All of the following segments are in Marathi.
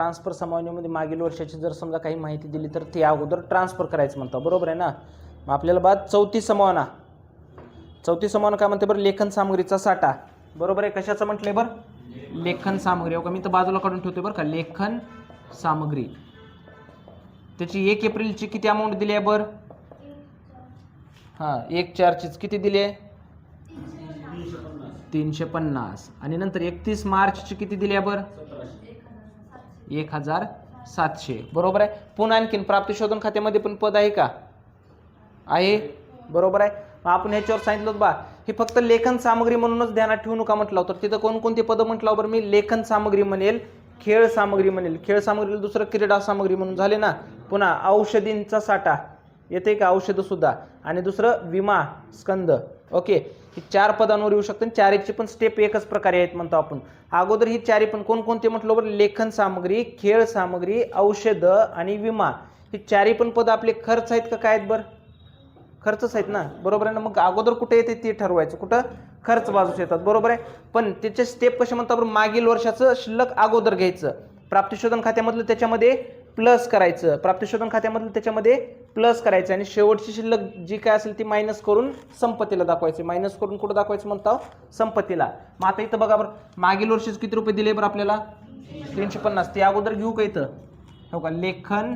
ट्रान्सफर समावण्यामध्ये मागील वर्षाची जर समजा काही माहिती दिली तर ती अगोदर ट्रान्सफर करायचं म्हणतो, बरोबर आहे ना. मग आपल्याला बाद चौथी समावना काय म्हणते बरं, लेखन सामग्रीचा साठा, बरोबर आहे. कशाचं म्हटलंय बरं, लेखन सामग्री. हो का, मी तर बाजूला काढून ठेवते बरं का, लेखन सामग्री. त्याची 1 एप्रिलची किती अमाऊंट दिली आहे बरं, हां 1/4 किती दिली आहे 350. आणि नंतर 31 मार्चची किती दिली आहे बरं 1700, बरोबर आहे. पुन्हा आणखीन प्राप्ती शोधन खात्यामध्ये पण पद आहे का, आहे, बरोबर आहे. मग आपण ह्याच्यावर सांगितलं बा, हे फक्त लेखन सामग्री म्हणूनच ध्यानात ठेवू नका म्हटलं. तर तिथं कोणकोणती पदं म्हटलं बरं मी, लेखन सामग्री म्हणेल, खेळ सामग्री म्हणेल, खेळ सामग्रीला दुसरं क्रीडा सामग्री म्हणून झाले ना. पुन्हा औषधींचा साठा येते का, औषधं सुद्धा. आणि दुसरं विमा स्कंद. ओके, ही 4 पदांवर येऊ शकते. 4ची पण स्टेप एकच प्रकारे आहेत म्हणतो आपण. अगोदर ही 4 पण कोणकोणते म्हटलं बरं, लेखन सामग्री, खेळ सामग्री, औषधं आणि विमा. ही 4 पण पद आपले खर्च आहेत का काय आहेत बरं, खर्चच आहेत ना, बरोबर आहे ना. मग अगोदर कुठे येते ते ठरवायचं, कुठं खर्च बाजूस येतात, बरोबर आहे. पण त्याचे स्टेप कसे म्हणतो आपण, मागील वर्षाचं शिल्लक अगोदर घ्यायचं, प्राप्तिशोधन खात्यामधलं त्याच्यामध्ये प्लस करायचं, प्राप्तिशोधन खात्यामधलं त्याच्यामध्ये प्लस करायचं, आणि शेवटची शिल्लक जी काय असेल ती मायनस करून संपत्तीला दाखवायची. मायनस करून कुठं दाखवायचं म्हणतो, संपत्तीला. मग आता इथं बघा बरं, मागील वर्षीच किती रुपये दिले बरं आपल्याला 350. ते अगोदर घेऊ का इथं, हो का, लेखन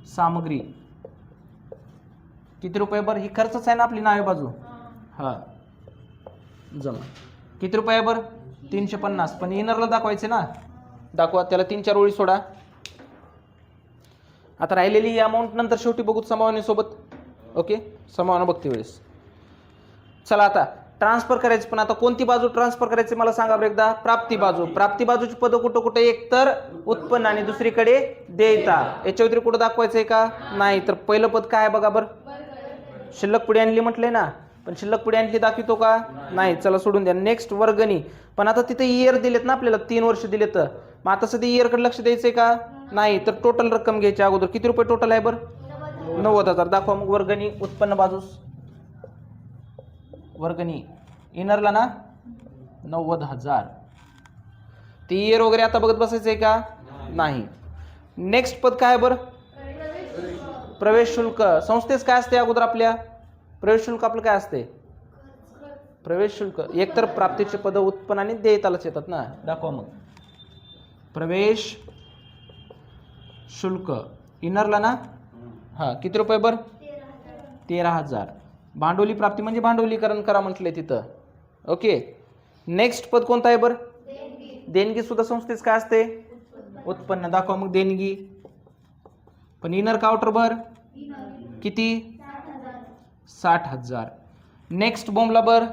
सामग्री किती रुपये बरं, ही खर्चच आहे ना आपली नावे बाजू, हा जमा किती रुपये बरं 350. पण इनरला दाखवायचे ना, दाखवा, त्याला 3-4 ओळी सोडा. आता राहिलेली ही अमाऊंट नंतर शेवटी बघू समावनेसोबत. ओके, समावना बघते वेळेस. चला आता ट्रान्सफर करायचं, पण आता कोणती बाजू ट्रान्सफर करायची मला सांगा बरं एकदा, प्राप्ती बाजू. प्राप्ती बाजूची पदं कुठं कुठे, एक तर उत्पन्न आणि दुसरीकडे देयता. याच्या व्यतिरिक्त कुठं दाखवायचंय का, नाही. तर पहिलं पद काय बघा बरं, शिल्लक पुढे आणली म्हटलंय ना, पण शिल्लक पुढे आणली दाखवतो का, नाही. चला सोडून द्या. नेक्स्ट वर्गणी. पण आता तिथे इयर दिलेत ना आपल्याला, 3 वर्ष दिलेत. मग आता सध्या इयरकडे लक्ष द्यायचंय का, नाही. तर टोटल रक्कम घ्यायची अगोदर. किती रुपये टोटल आहे बरं 90,000. दाखवा मग वर्गणी, उत्पन्न बाजूस वर्गणी इनरला ना 90,000. ते इयर वगैरे आता बघत बसायचंय का, नाही. नेक्स्ट पद काय बरं, प्रवेश शुल्क. संस्थेस काय असते अगोदर आपल्या, प्रवेश शुल्क आपलं काय असते, प्रवेश शुल्क. एकतर प्राप्तीचे पद उत्पन्न आणि देयतालाच येतात ना. दाखवा मग प्रवेश शुल्क इनरला ना, हा किती रुपये बरं 13,000. भांडवली प्राप्ती म्हणजे भांडवलीकरण करा म्हटलंय तिथं. ओके, नेक्स्ट पद कोणतं आहे बरं, देणगी सुद्धा संस्थेस काय असते, उत्पन्न. दाखवा मग देणगी. पण इनर काउंटर बर किती 60,000. नेक्स्ट बोंबला बर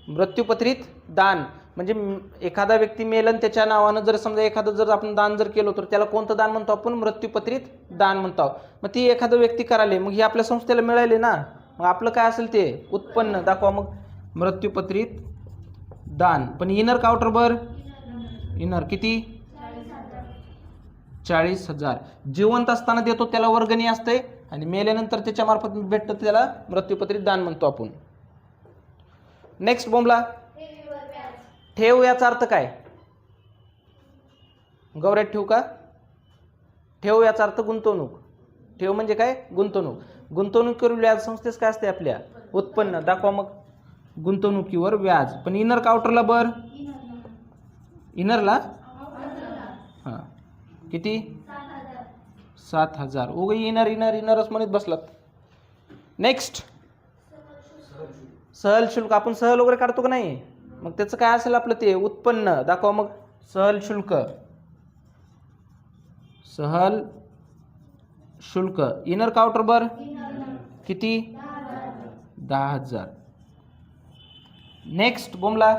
मृत्यूपत्रित दान. म्हणजे एखादा व्यक्ती मेलन त्याच्या नावानं जर समजा एखादं जर आपण दान जर केलं तर त्याला कोणतं दान म्हणतो आपण, मृत्यूपत्रित दान म्हणतो. मग ती एखादं व्यक्ती कराले, मग हे आपल्या संस्थेला मिळाले ना, मग आपलं काय असेल ते उत्पन्न. दाखवा मग मृत्यूपत्रित दान. पण इनर काउंटर बर इनर किती 40,000. जिवंत असताना देतो त्याला वर्गणी असते, आणि मेल्यानंतर त्याच्या मार्फत भेटतं त्याला मृत्यूपत्रित दान म्हणतो आपण. नेक्स्ट बोंबला ठेव. याचा अर्थ काय, गौऱ्यात ठेवू का, ठेव याचा अर्थ गुंतवणूक. ठेव म्हणजे काय, गुंतवणूक. गुंतवणुकीवर व्याज संस्थेस काय असते आपल्या, उत्पन्न. दाखवा मग गुंतवणुकीवर व्याज. पण इनर काउंटरला बर इनरला हा किती 7,000. उग इनर इनर इनरच म्हणत बसलात. नेक्स्ट सहल शुल्क. आपण सहल वगैरे काढतो का नाही, मग त्याचं काय असेल आपलं ते उत्पन्न. दाखवा मग सहल शुल्क. सहल शुल्क इनर काउंटर बर किती 10,000. नेक्स्ट बोंबला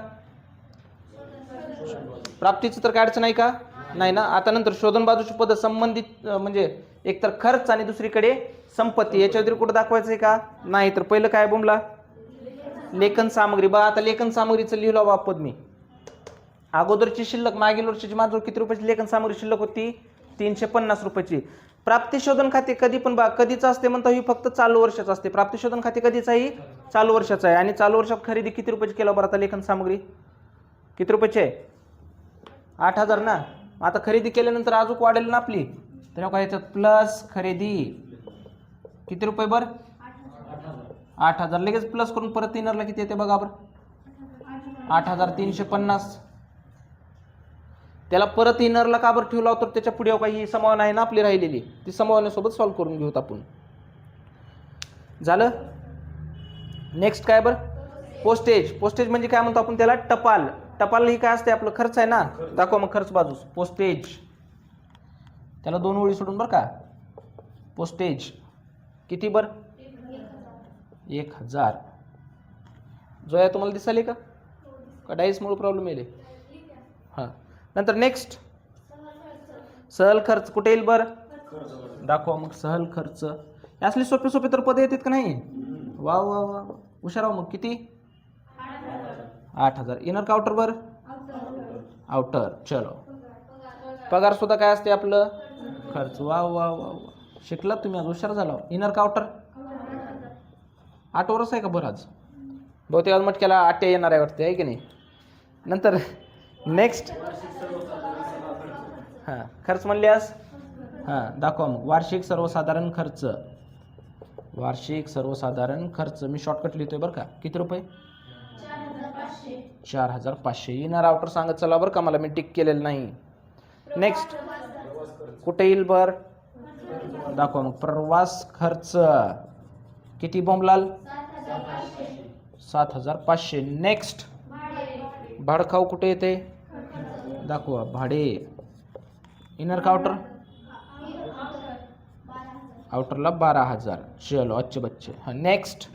प्राप्तीचं तर काय अडचण आहे का, नाही ना. आता नंतर शोधन बाजूची पद संबंधित म्हणजे एकतर खर्च आणि दुसरीकडे संपत्ती. याच्या व्यतिरिक्त कुठं दाखवायचं आहे का, नाही. तर पहिलं काय बोंबला लेखन सामग्री. बघा आता लेखन सामग्रीचं लिहिलं बा पद मी. अगोदरची शिल्लक मागील वर्षाची माझ्याजवळ किती रुपयाची लेखन सामग्री शिल्लक होती 350 रुपयाची. प्राप्ती शोधन खाते कधी पण बा कधीच असते म्हणतो, ही फक्त चालू वर्षाचं असते. प्राप्ती शोधन खाते कधीच आहे, चालू वर्षाचं आहे. आणि चालू वर्षात खरेदी किती रुपयाची केला बरं आता लेखन सामग्री किती रुपयाची आहे 8,000 ना. आता खरेदी केल्यानंतर अजून वाढेल ना आपली, तर काय याच्यात प्लस खरेदी किती रुपये बर 8,000. लगेच प्लस करून परत इनरला किती येते बघा बरं 8,350. त्याला परत इनरला का बरं ठेवला तर त्याच्या पुढे काही संभावना आहे ना आपली राहिलेली, ती संभावनेसोबत सॉल्व्ह करून घेऊत आपण. झालं. नेक्स्ट काय बरं पोस्टेज. पोस्टेज म्हणजे काय म्हणतो आपण त्याला टपाल. टपाल ही काय असते आपलं खर्च आहे ना. दाखवा मग खर्च बाजूस पोस्टेज. त्याला 2 ओळी सोडून बरं का. पोस्टेज किती बरं 1,000. जो आहे तुम्हाला दिसाले का डाईसमुळे प्रॉब्लेम येईल. हां नंतर नेक्स्ट सहल खर्च कुठे येईल बरं दाखवा मग सहल खर्च. असली सोपे सोपे तर पदे येतात का नाही. वा वा वा हुशार मग किती 8,000. इनर काउंटर बर आउटर. चलो पगार सुद्धा काय असते आपलं खर्च. वा वा वा वा शिकलात तुम्ही आज हुशार झाला. इनर काउंटर 8 वर्ष आहे का बरं आज बहुतेक आज मटक्याला 8 येणार आहे वाटते आहे की नाही. नंतर नेक्स्ट हां खर्च म्हणल्यास हां दाखवा मग वार्षिक सर्वसाधारण खर्च. वार्षिक सर्वसाधारण खर्च मी शॉर्टकट लिहितोय बरं का. किती रुपये 4,500. इनर आउटर सांगत चला बरं का मला मी टिक केलेलं नाही. नेक्स्ट कुठे येईल बर दाखवा मग प्रवास खर्च किती बोंबलाल 7,500. नेक्स्ट भाडखाऊ कुठे येते दाखवा भाडे. इनर काउंटर आउटरला 12,000. चलो अच्छे बच्चे. हां नेक्स्ट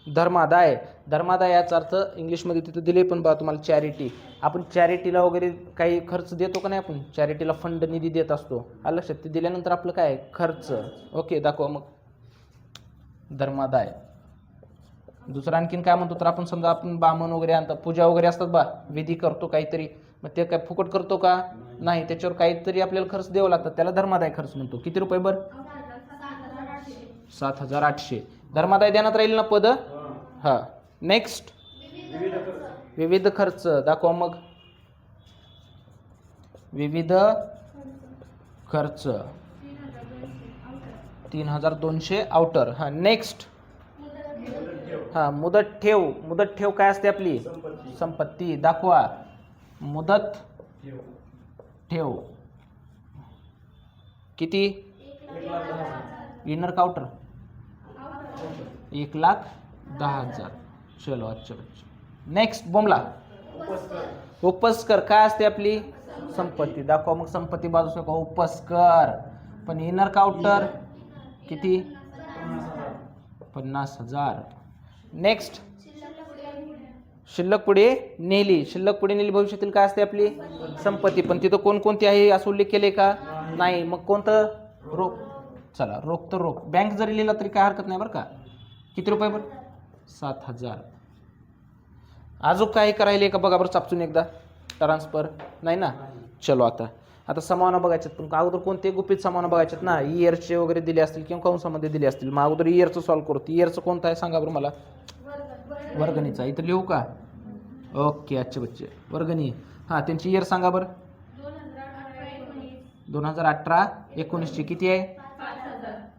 धर्मादाय. धर्मादाय याचा अर्थ इंग्लिशमध्ये तिथं दिले पण बघा तुम्हाला चॅरिटी. आपण चॅरिटीला वगैरे काही खर्च देतो का नाही आपण चॅरिटीला फंड निधी देत असतो. आलं लक्षात. ते दिल्यानंतर आपलं काय खर्च. ओके दाखवा मग धर्मादाय. दुसरं आणखीन काय म्हणतो तर आपण समजा आपण बामण वगैरे आणतात पूजा वगैरे असतात बा विधी करतो काहीतरी मग ते काय फुकट करतो का नाही त्याच्यावर काहीतरी आपल्याला खर्च द्यावं लागतात त्याला धर्मादाय खर्च म्हणतो. किती रुपये बर 7,800. धर्मादाय देण्यात राहील ना पद. हां नेक्स्ट विविध खर्च दाखवा मग विविध खर्च 3,200 आउटर. हां नेक्स्ट हां मुदत ठेव. मुदत ठेव काय असते आपली संपत्ती. दाखवा मुदत ठेव किती इनर काउंटर 1,10,000. चलो अच्छा बच्चे. नेक्स्ट बोमला उपस्कर काय असते आपली संपत्ती. दाखवा मग संपत्ती बाजूस का उपस्कर. पण इनर काउंटर किती 50,000. नेक्स्ट शिल्लक पुढे नेली. शिल्लक पुढे नेली भविष्यातील काय असते आपली संपत्ती. पण तिथं कोणकोणती आहे असं उल्लेख केले का नाही. मग कोणतं रोख. चला रोख तर रोख. बँक जरी लिहिला तरी काय हरकत नाही बरं का. किती रुपये बरं 7,000. अजून काही करायला का बघा बरं चापचून एकदा ट्रान्सफर नाही ना. चलो आता समावना बघायच्यात पण अगोदर कोणते गुपित समावना बघायच्यात ना. इयरचे वगैरे दिले असतील किंवा कंसामध्ये दिले असतील. मग अगोदर इयरचं सॉल्व्ह करू. इयरचं कोणतं आहे सांगा बरं मला. वर्गणीचा इथं लिहू का. ओके अच्छे बच्चे वर्गणी. हां त्यांची इयर सांगा बरं 2018-19ची किती आहे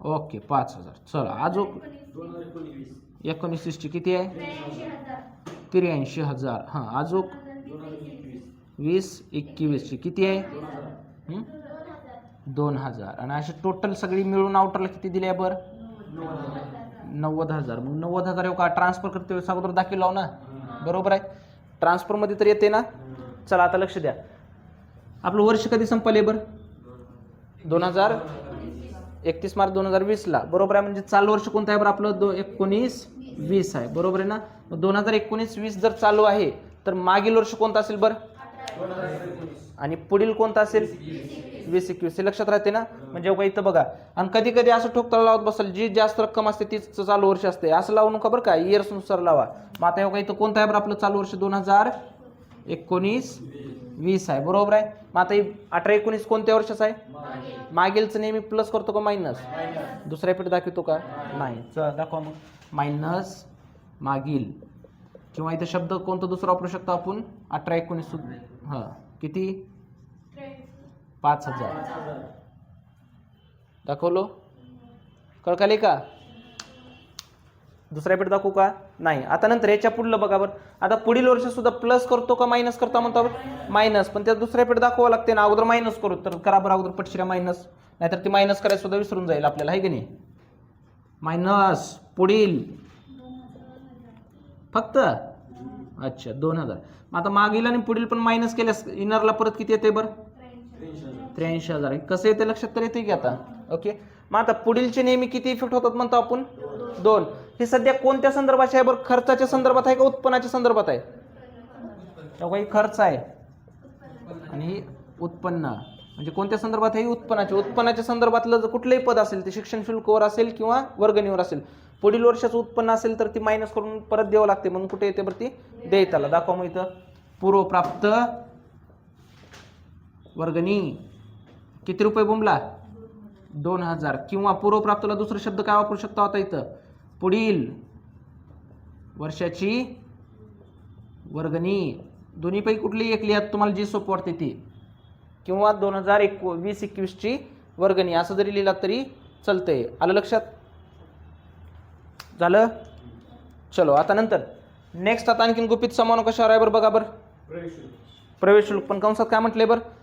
ओके 5,000. चला अजून 19ची किती आहे 83,000. हां अजून 20-21ची किती आहे 2,000. आणि अशी टोटल सगळी मिळून आउटरला किती दिली आहे बरं 90,000. मग 90,000 का ट्रान्सफर करते वेळेस अगोदर दाखल लाव ना. बरोबर आहे ट्रान्सफरमध्ये तर येते ना. चला आता लक्ष द्या. आपलं वर्ष कधी संपले बरं 31 मार्च 2020ला. बरोबर आहे. म्हणजे चालू वर्ष कोणतं आहे बरं आपलं 19-20 आहे. बरोबर आहे ना. 2019-20 जर चालू आहे तर मागील वर्ष कोणतं असेल बरं आणि पुढील कोणतं असेल 20-21. हे लक्षात राहते ना. म्हणजे बघा इथं बघा. आणि कधी कधी असं ठोकताळा लावत बसाल जी जास्त रक्कम असते तीच चालू वर्ष असते असं लावू नका बरं का. इयर्सनुसार लावा. मग आता बघा इथं कोणतं आहे बरं आपलं चालू वर्ष 2019-20 आहे. बरोबर आहे. मग आता 18-19 कोणत्या वर्षाचं आहे मागीलचं नेहमी प्लस करतो का मायनस दुसऱ्या पीठ दाखवतो का नाही. चल दाखवा मग मायनस मागील. किंवा इथं शब्द कोणतं दुसरं वापरू शकतो आपण 18-19 हां किती 5,000 दाखवलो कळकाली का दुसऱ्या पेट दाखवू का नाही आता नंतर याच्या पुढलं बघा बरं आता पुढील वर्ष सुद्धा प्लस करतो का मायनस करतो म्हणतो मायनस पण त्या दुसऱ्या पेट दाखवावं लागते ना अगोदर मायनस करू तर करा बरं अगोदर पटशिरा मायनस नाहीतर ती मायनस करायला सुद्धा विसरून जाईल आपल्याला आहे की नाही मायनस पुढील फक्त अच्छा 2,000 मग आता मागील आणि पुढील पण मायनस केल्यास इनरला परत किती येते बरं 83,000 कसं येते लक्षात तर येते की आता ओके मग आता पुढीलचे नेहमी किती इफेक्ट होतात म्हणतो आपण 2 हे सध्या कोणत्या संदर्भात आहे बरं खर्चाच्या संदर्भात आहे का उत्पन्नाच्या संदर्भात आहे तेव्हा ही खर्च आहे आणि ही उत्पन्न म्हणजे कोणत्या संदर्भात आहे उत्पन्नाच्या संदर्भातलं जर कुठलंही पद असेल ते शिक्षण शुल्कवर असेल किंवा वर्गणीवर असेल पुढील वर्षाचं उत्पन्न असेल तर ती मायनस करून परत द्यावं लागते म्हणून कुठे येते बरं ती देयताला दाखवा मग इथं पूर्वप्राप्त वर्गणी किती रुपये बोंबला 2,000 किंवा पूर्वप्राप्तला दुसरा शब्द काय वापरू शकतो आता इथं पुढील वर्षाची वर्गणी दोन्हीपैकी कुठली एक लिहा तुम्हाला जी सोपं वाटते ती किंवा 2020-21 ची वर्गणी असं जरी लिहिला तरी चालतंय आलं लक्षात झालं चलो आता नंतर नेक्स्ट आता आणखीन गुपित समावून कशावर आहे बरं बघा बरं प्रवेश शुल्क पण कंसात काय म्हटलंय बरं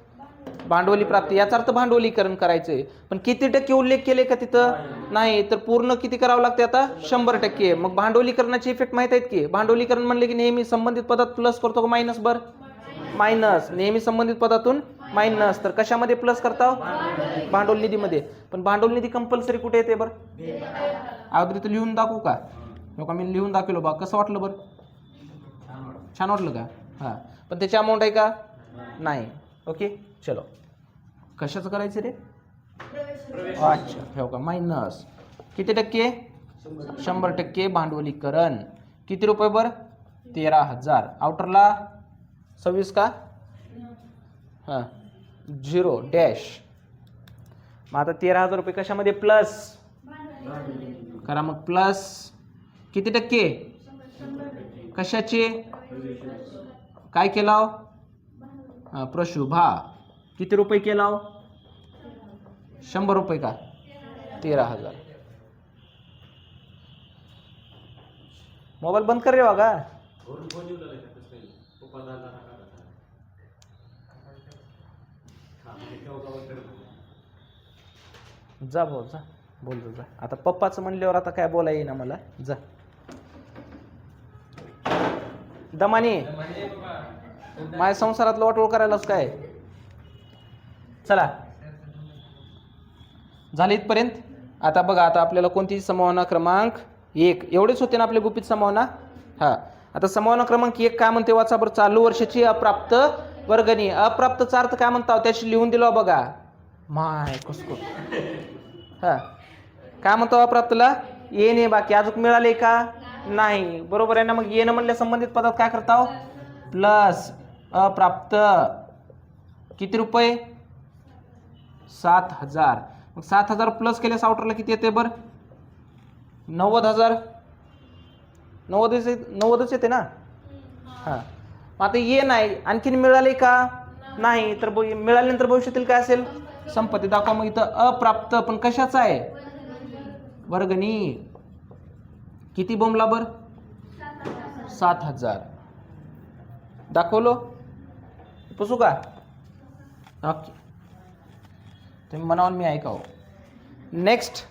भांडवली प्राप्ती याचा अर्थ भांडवलीकरण करायचंय पण किती टक्के उल्लेख केले का तिथं नाही तर पूर्ण किती करावं लागते आता 100% मग भांडवलीकरणाचे इफेक्ट माहित आहेत की भांडवलीकरण म्हणले की नेहमी संबंधित पदात प्लस करतो का मायनस बर मायनस नेहमी संबंधित पदातून मायनस तर कशामध्ये प्लस करता भांडवल निधीमध्ये पण भांडवल निधी कंपल्सरी कुठे येते बरं अगोदर इथं लिहून दाखवू का का मी लिहून दाखवलो बा कसं वाटलं बरं छान वाटलं का हां पण त्याची अमाऊंट आहे का नाही ओके चलो कशाचं करायचं रे अच्छा ठेव का मायनस किती टक्के 100% भांडवलीकरण किती रुपये बर 13,000 आउटरला 26 का हां 0 डॅश मग आता 13,000 रुपये कशामध्ये प्लस करा मग प्लस किती टक्के कशाचे काय केला प्रशुभा किती रुपये केला 100 रुपये का 13,000 मोबाईल बंद कर रे वागा जा भाऊ जा बोल जा आता पप्पाचं म्हणल्यावर आता काय बोला येईना मला जा दमानी माझ्या संसारातलं वाटोळ करायलाच काय चला झाले इथपर्यंत आता बघा आता आपल्याला कोणती संभावना क्रमांक 1 एवढेच होते ना आपले गुपित संभावना हा आता संभावना क्रमांक 1 काय म्हणते वाचा बरं चालू वर्षाची अप्राप्त वर्गणी अप्राप्तचा अर्थ काय म्हणता त्याशी लिहून दिलो बघा माय कसको हा काय म्हणतो अप्राप्तला येणे बाकी अजून मिळाले का नाही बरोबर आहे ना मग येणं म्हणल्या संबंधित पदात काय करता प्लस अप्राप्त किती रुपये 7,000 मग 7,000 प्लस केल्यास आउटरला किती येते बरं 90,000 90च येते ना हां आता ये नाही आणखीन मिळाले का नाही तर मिळाल्यानंतर भविष्यातील काय असेल संपत्ती दाखवा मग इथं अप्राप्त पण कशाचा आहे वर्गणी किती बोंबला बर 7,000 दाखवलो पुसू का ओके तुम्ही म्हणावून मी ऐकाव नेक्स्ट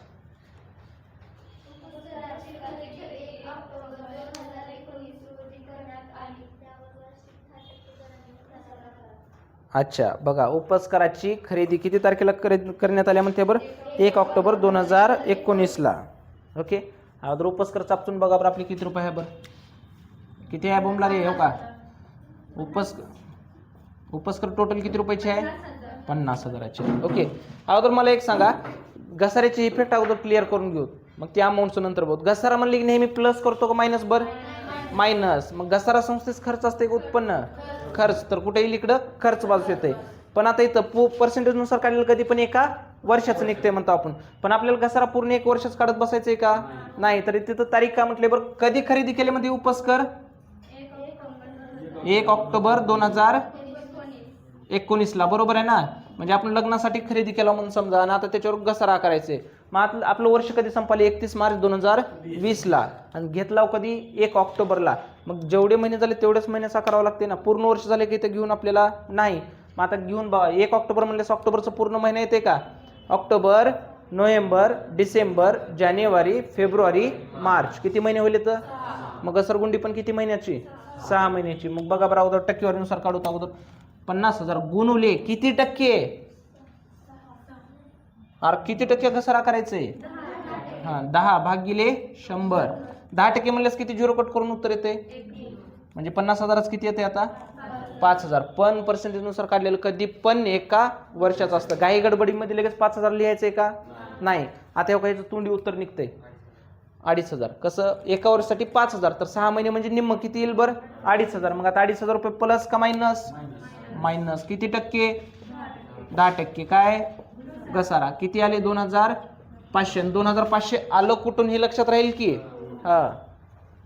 अच्छा बघा उपस्कराची खरेदी किती तारखेला करण्यात आल्या म्हणते बरं 1 ऑक्टोबर 2019 ला ओके अगोदर उपस्कर चापचून बघा बरं आपली किती रुपये आहे बरं किती आहे बोंबला रे हो का उपस्कर टोटल किती रुपयाची आहे 50,000 ओके अगोदर मला एक सांगा घसाऱ्याची इफेक्ट अगोदर क्लिअर करून घेऊ मग त्या अमाऊंटचं नंतर बहुत घसारा म्हणले की नेहमी प्लस करतो का मायनस बर मायनस मग घसारा संस्थेस खर्च असते का उत्पन्न खर्च तर कुठे येईल इकडं खर्च बाजू येते पण आता इथं पर्सेंटेज नुसार काढलेलं कधी पण एका वर्षाचं निघते म्हणतो आपण पण आपल्याला घसारा पूर्ण 1 वर्षच काढत बसायचंय का नाही तर तिथं तारीख काय म्हटले बरं कधी खरेदी केली मध्ये उपस्कर 1 ऑक्टोबर 19ला, बरोबर आहे ना. म्हणजे आपण लग्नासाठी खरेदी केला म्हणून समजा आणि आता त्याच्यावर घसारा करायचे. मग आपलं वर्ष कधी संपले? 31 मार्च 2020ला. आणि घेतला कधी? 1 ऑक्टोबरला. मग जेवढे महिने झाले तेवढेच महिन्याचा करावं लागते ना. पूर्ण वर्ष झाले की ते घेऊन आपल्याला नाही. मग आता घेऊन बघा, 1 ऑक्टोबर म्हणल्यास ऑक्टोबरचं पूर्ण महिना येते का? ऑक्टोबर, नोव्हेंबर, डिसेंबर, जानेवारी, फेब्रुवारी, मार्च. किती महिने होईल तर? मग घसरगुंडी पण किती महिन्याची? 6 महिन्याची. मग बघा बरं, अगोदर टक्केवारीनुसार काढू. अगोदर 50,000 गुणुले किती टक्के? अरे किती टक्के घसारा करायचंय? 10 भागिले 100. 10% म्हणल्यास किती? 0 कट करून उत्तर येते. म्हणजे 50,000च किती येते आता? 5,000. पण पर्सेंटेजनुसार काढलेलं कधी पण एका वर्षाचं असतं. घाई गडबडीमध्ये लगेच 5,000 लिहायचंय का? नाही. आता काही तोंडी उत्तर निघतंय 2,500. कसं? एका वर्षासाठी 5,000 तर 6 महिने म्हणजे निम्म किती येईल बरं? 2,500. मग आता 2,500 रुपये प्लस का मायनस? मायनस. किती टक्के? 10%. काय? घसारा. किती आले? 2,500. 2,500 आलं कुठून हे लक्षात राहील की?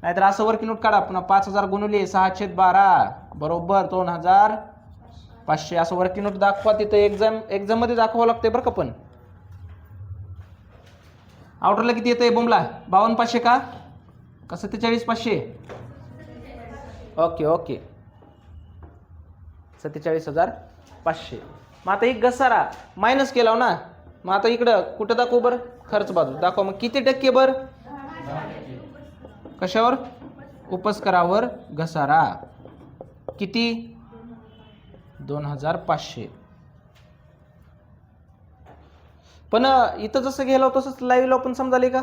नाहीतर असं वरकी नोट काढा पुन्हा. 5,000 गुणुले 6/12 बरोबर 2,500. असं वरकी नोट दाखवा. तिथं एक्झाम मध्ये दाखवावं लागतंय बरं का. पण आउटरला किती येतंय बोंबला? 52,500 का 47,500? ओके 47,500. मग आता एक घसारा मायनस केला ना. मग आता इकडं कुठं दाखवू बरं? खर्च बाजू दाखवा. मग किती टक्के बरं? कशावर? उपस्करावर घसारा. किती? 2,500. पण इथं जसं गेलो तसंच लाईव्हला पण समजाले का?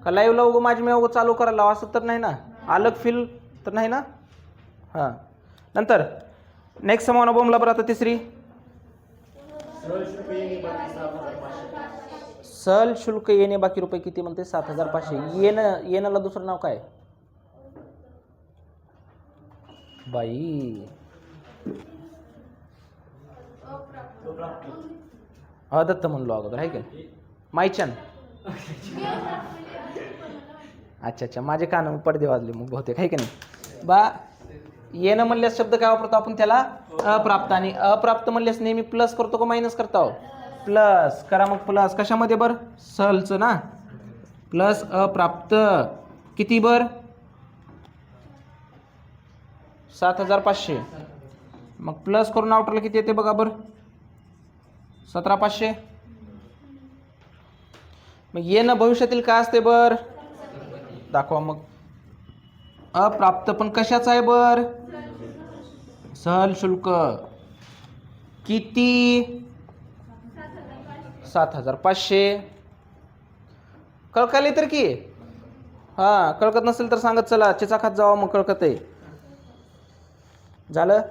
लाईव्हला उगं माझी मी चालू करायला असं तर नाही ना. अलग फील तर नाही ना. नंतर नेक्स्ट समावना बोंबला बरं. आता तिसरी सहल शुल्क येणे बाकी रुपये किती म्हणते? 7,500. येण्याला दुसरं नाव काय बाई? दत्त म्हणलो अगोदर आहे का? मायचन. अच्छा माझे कान पडदे वाजले मग बहुतेक आहे का नाही बा. येणं म्हणल्यास शब्द काय वापरतो आपण त्याला? अप्राप्त. आणि अप्राप्त म्हणल्यास नेहमी प्लस करतो का मायनस करतो? प्लस. करा मग प्लस. कशामध्ये बरं? सहलचं ना. प्लस अप्राप्त किती बरं? 7,500. मग प्लस करून आउटरला किती येते बघा बरं? 17,500. मग येणं भविष्यातील काय असते बरं? दाखवा मग. अप्राप्त पण कशाचं आहे बरं? सहल शुल्क. किती? 7,500. कळकाले तर की? कळकत नसेल तर सांगत चला. चिचा खात जावा मग कळकत आहे. झालं?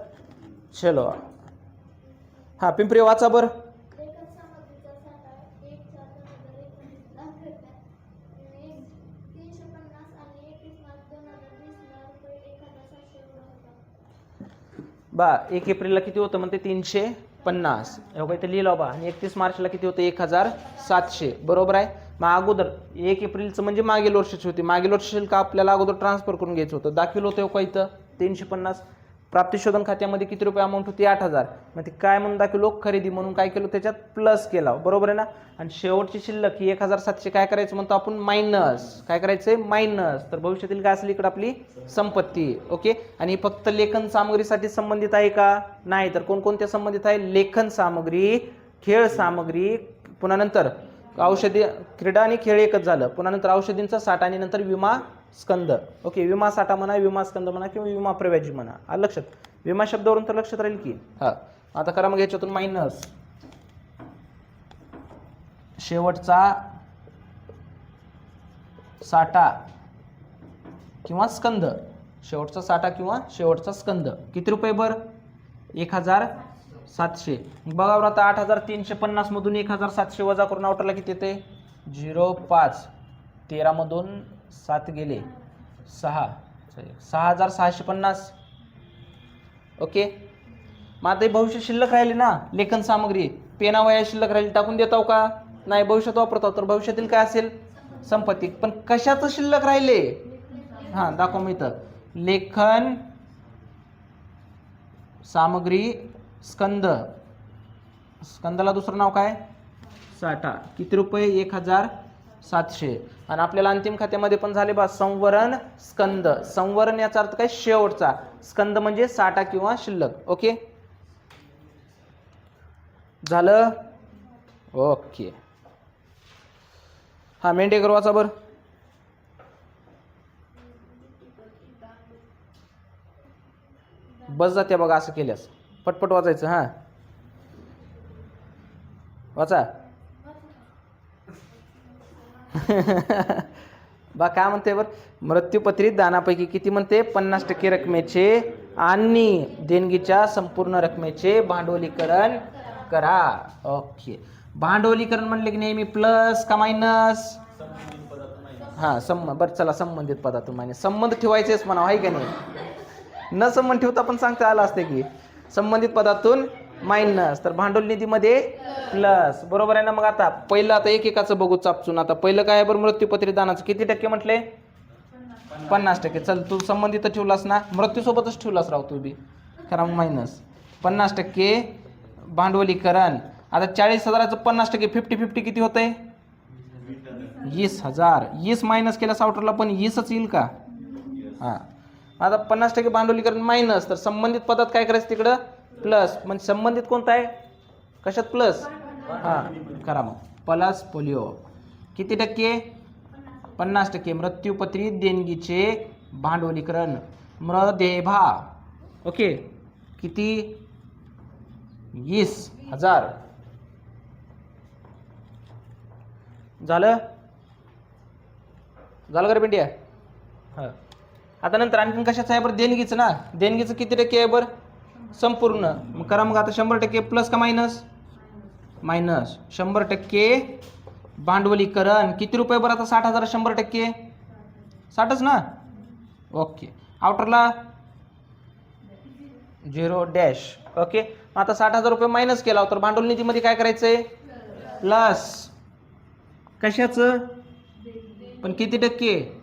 चलो. पिंपरी वाचा बर. बा 1 एप्रिलला किती होतं म्हणते? 350. एवढं इथे लिहिलं बा. आणि 31 मार्चला किती होतं? 1,700. बरोबर आहे. मग अगोदर 1 एप्रिलचं म्हणजे मागील वर्षाची होती. मागील वर्ष शुल्क आपल्याला अगोदर ट्रान्सफर करून घ्यायचं होतं. दाखवलं होतं का इथं? 350. प्राप्तिशोधन खात्यामध्ये किती रुपये अमाऊंट होती? 8,000. मग ते काय म्हणून दाखवलो? खरेदी म्हणून काय केलं? त्याच्यात प्लस केला. बरोबर आहे ना. आणि शेवटची शिल्लक ही 1,700 काय करायचं म्हणतो आपण? मायनस. काय करायचंय? मायनस. तर भविष्यातील काय असेल इकडे? आपली संपत्ती. ओके. आणि फक्त लेखन सामग्रीसाठी संबंधित आहे का? नाही. तर कोणकोणत्या संबंधित आहे? लेखन सामग्री, खेळ सामग्री, पुन्हा नंतर औषधी, क्रीडा आणि खेळ एकच झालं. पुन्हा नंतर औषधींचा साठा आणि नंतर विमा स्कंद. ओके. विमा साठा म्हणा, विमा स्कंद म्हणा किंवा विमा प्रव्याजी म्हणा. आलं लक्षात? विमा शब्दावरून तर लक्षात राहील की? आता करा मग याच्यातून मायनस. शेवटचा साठा किंवा स्कंद. शेवटचा साठा किंवा शेवटचा स्कंद किती रुपये बर? 1,700. बघा बरं आता 8,350 मधून 1,700 वजा करून आउटरला किती येते? 0,5. 13 मधून 7 गेले 6. 6,650. ओके. मग आता भविष्य शिल्लक राहिले ना. लेखन सामग्री, पेना वया शिल्लक राहिली टाकून देताव का? नाही. भविष्यात वापरतो. तर भविष्यातील काय असेल? संपत्ती. पण कशाचं शिल्लक राहिले? दाखव मी इथं. लेखन सामग्री स्कंद, स्कंदाला दुसरं नाव काय? साठा. किती रुपये? 1700. आणि आपल्याला अंतिम खात्यामध्ये पण झाले बा संवरण स्कंद. संवरण याचा अर्थ काय? शेवटचा. स्कंद म्हणजे साठा किंवा शिल्लक. ओके झालं? ओके. हा मेंढेकर वाचा बर. बस जाते बघा असं केल्यास. पटपट वाचायचं. हा वाचा. बा काय म्हणते बर? मृत्यूपत्रित दानापैकी किती म्हणते? 50% रकमेचे आणि देणगीच्या संपूर्ण रकमेचे भांडवलीकरण करा. ओके. भांडवलीकरण म्हणले की नेहमी प्लस का मायनस? हा बरं चला संबंधित पदातून मायनस. संबंध ठेवायचेच म्हणा आहे का नाही? न संबंध ठेवता पण सांगता आलं असते की संबंधित पदातून मायनस. तर भांडवल निधीमध्ये प्लस. बरोबर आहे ना? मग आता पहिलं आता एकेकाचं बघू चापचून. आता पहिलं काय आहे बरं? मृत्यूपत्रित दानाचं किती टक्के म्हटले? 50%. चल तू संबंधित ठेवलास ना, मृत्यूसोबतच ठेवलास राव तू बी. खरा मायनस 50% भांडवलीकरण. आता 40,000चं 50% 50-50 किती होतंय? 20,000. 20 मायनस केला सावटरला पण 20च येईल का? हा. आता 50% भांडवलीकरण मायनस. तर संबंधित पदात काय करायचं? तिकडं प्लस. म्हणजे संबंधित कोणता आहे? कशात प्लस? हा करा मग. प्लस पोलिओ किती टक्के? 50%. मृत्यूपत्रित देणगीचे भांडवलीकरण मृदेभा. ओके किती? 20,000. झालं? झालं का रे पिंट्या? हा. आता नंतर आणखीन कशाचं आहे बरं? देणगीचं ना. देणगीचं किती टक्के आहे बरं? संपूर्ण. मग करा मग आता 100% प्लस का मायनस? मायनस. 100% भांडवलीकरण किती रुपये बरं? आता 60,000 100% 60च ना. ओके. आउटरला 0 ओके. आता 60,000 रुपये मायनस केला तर भांडवल निधीमध्ये काय करायचंय? प्लस. कशाचं? पण किती टक्के?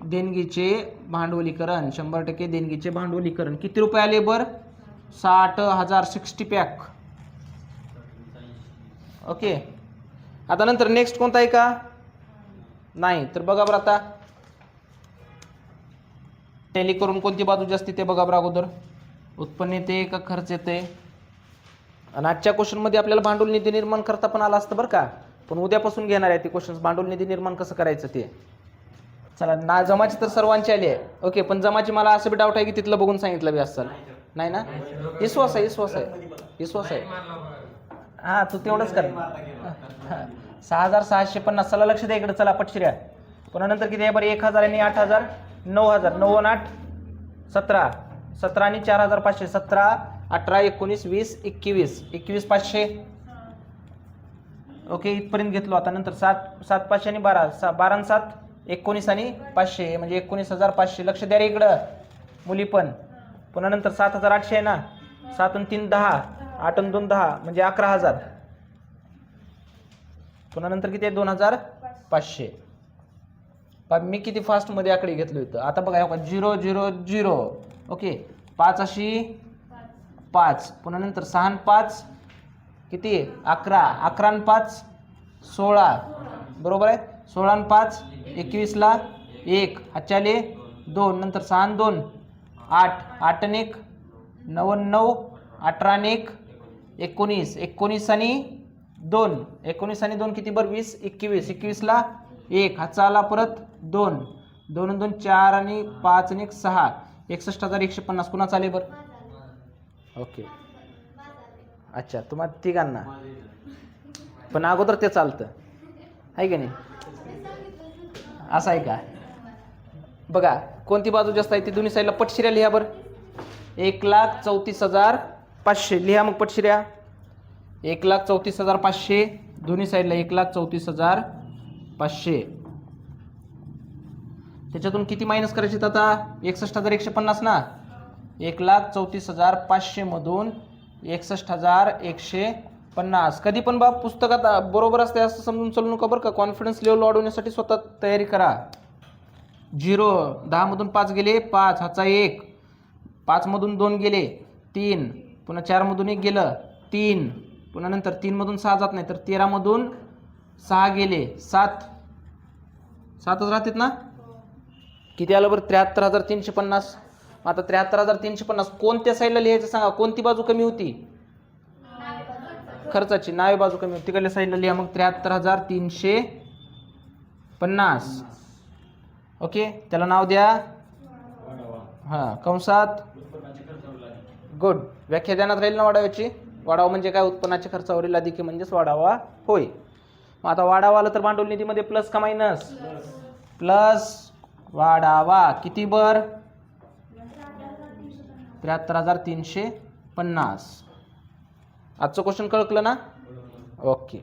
देणगीचे भांडवलीकरण. 100% देणगीचे भांडवलीकरण. किती रुपये आले बर? 60,000. 60 पॅक. ओके. आता नंतर नेक्स्ट कोणता आहे का? नाही. तर बघा बरं आता टॅली करून कोणती बाजू जास्ती ते बघा बरं अगोदर. उत्पन्न येते का खर्च येते? आणि आजच्या क्वेश्चनमध्ये आपल्याला भांडवल निधी निर्माण करता पण आला असतं बरं का. पण उद्यापासून घेणार आहे ते क्वेश्चन्स. भांडवल निधी निर्माण कसं करायचं ते. चला ना. जमाची तर सर्वांची आली आहे. ओके. पण जमाची मला असं बी डाऊट आहे की तिथलं बघून सांगितलं बी असेल. नाही ना? विश्वास आहे. विश्वास आहे. विश्वास आहे. हा तू तेवढंच कर. 6,650. चला लक्ष द्या इकडे. चला पटशिऱ्या. पुन्हा नंतर किती आहे बरं? 1,000 आणि 8,000. 9,000. 9 आणि 8 17. 17 आणि 4,500. 17, 18, 19, 20, 21. 21,500. ओके इथपर्यंत घेतलो. आता नंतर 7, 500 आणि 12. 12 आणि 7 19 आणि 500 म्हणजे 19,500. लक्ष द्या रे इकडं मुली पण. पुन्हा नंतर 7,800 आहे ना. 7 आणि 3 10. 8 आणि 2 10 म्हणजे 11,000. पुन्हा नंतर किती आहे? 2,500. मी किती फास्ट मध्ये आकडे घेतले होते. आता बघा 0 0 0. ओके. 5 अशी 5. पुन्हा नंतर 6 आणि 5 किती? 11. 11 आणि 5 16. बरोबर आहे. 16 आणि 5 21 ला 1. हातच्याले 2. नंतर 6 आणि 2 8. 8 आणि 1 9 आणि 9. 18 आणि 1 19. 19 आणि 2. 19 आणि 2 किती बरं? 20. 21. 21 ला 1. हातचा आला परत 2. 2 आणि 2 4 आणि 5 आणि 1 6. 61,150. कुणाचा आले बरं? ओके. अच्छा तुम्हाला तिघांना. पण अगोदर ते चालतं आहे की नाही? असं आहे का? बघा कोणती बाजू जास्त आहे ती दोन्ही साईडला पटशिऱ्या लिहा बरं. 1,34,500 लिहा मग पटशिऱ्या. 1,34,500 दोन्ही साईडला 1,34,500. त्याच्यातून किती मायनस करायचे आता? 61,150 ना. 1,34,500 मधून 61,150. कधी पण बा पुस्तकात बरोबर असते असं समजून चालू नका बरं का. कॉन्फिडन्स लेवल वाढवण्यासाठी स्वतः तयारी करा. 0 10 मधून 5 गेले 5. हाचा 1. 5 मधून 2 गेले 3. पुन्हा 4 मधून 1 गेलं 3, पुन्हा नंतर 3 मधून 6 जात नाही तर 13 मधून 6 गेले 7, 7च राहतात ना. किती आलं बरं 73,350. आता 73,350 कोणत्या साईडला लिहायचं सांगा. कोणती बाजू कमी होती? खर्चाची. नावे बाजू कमी होती तिकडल्या साईडला लिहा मग 73,350. ओके त्याला नाव द्या हां कंसात. गुड. व्याख्या ध्यानात राहील ना वाढाव्याची. वाढावा म्हणजे काय? उत्पन्नाच्या खर्चावरील अधिक म्हणजेच वाढावा होय. मग आता वाढावा आलं तर भांडवल निधीमध्ये प्लस का मायनस? प्लस. वाढावा किती बर? 73,350. आजचं क्वेश्चन कळकलं ना? ओके.